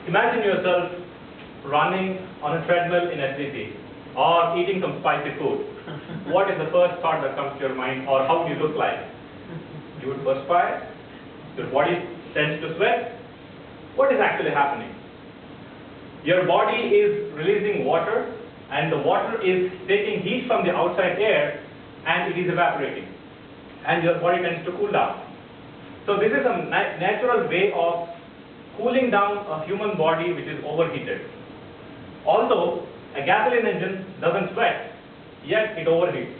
Imagine yourself running on a treadmill in SDC or eating some spicy food. What is the first thought that comes to your mind, or how do you look like? You would perspire, your body tends to sweat. What is actually happening? Your body is releasing water, and the water is taking heat from the outside air, and it is evaporating, and your body tends to cool down. So this is a natural way of cooling down a human body which is overheated. Although a gasoline engine doesn't sweat, yet it overheats.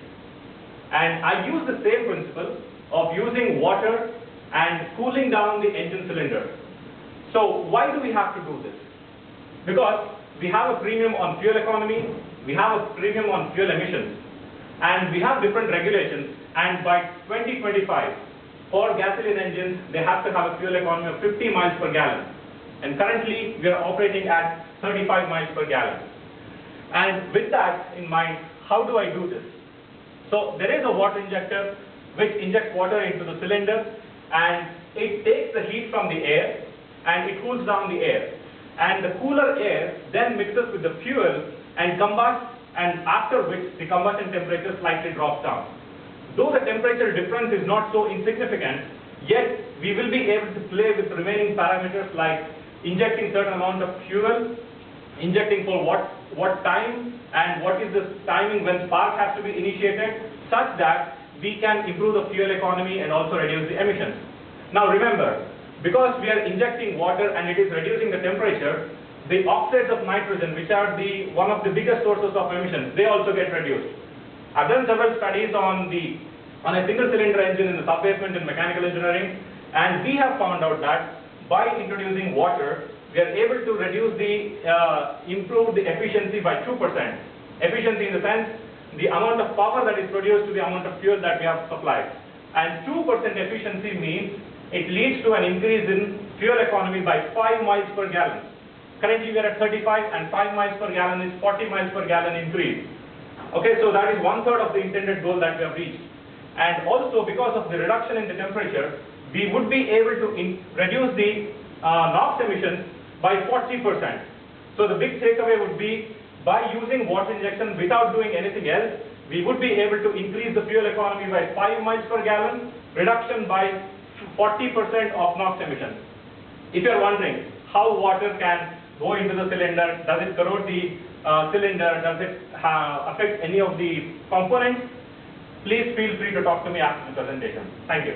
And I use the same principle of using water and cooling down the engine cylinder. So why do we have to do this? Because we have a premium on fuel economy, we have a premium on fuel emissions, and we have different regulations, and by 2025, for gasoline engines, they have to have a fuel economy of 50 miles per gallon. And currently, we are operating at 35 miles per gallon. And with that in mind, how do I do this? So there is a water injector which injects water into the cylinder, and it takes the heat from the air and it cools down the air. And the cooler air then mixes with the fuel and combusts, and after which the combustion temperature slightly drops down. Though the temperature difference is not so insignificant, yet we will be able to play with remaining parameters like injecting certain amount of fuel, injecting for what time, and what is the timing when spark has to be initiated, such that we can improve the fuel economy and also reduce the emissions. Now remember, because we are injecting water and it is reducing the temperature, the oxides of nitrogen, which are one of the biggest sources of emissions, they also get reduced. I've done several studies on a single cylinder engine in the sub-basement in mechanical engineering, and we have found out that by introducing water, we are able to improve the efficiency by 2%. Efficiency in the sense, the amount of power that is produced to the amount of fuel that we have supplied. And 2% efficiency means it leads to an increase in fuel economy by 5 miles per gallon. Currently we are at 35, and 5 miles per gallon is 40 miles per gallon increase. Okay, so that is 1/3 of the intended goal that we have reached. And also, because of the reduction in the temperature, we would be able to reduce the NOx emissions by 40%. So the big takeaway would be, by using water injection without doing anything else, we would be able to increase the fuel economy by 5 miles per gallon, reduction by 40% of NOx emissions. If you are wondering how water can go into the cylinder, does it corrode the cylinder, does it affect any of the components, please feel free to talk to me after the presentation. Thank you.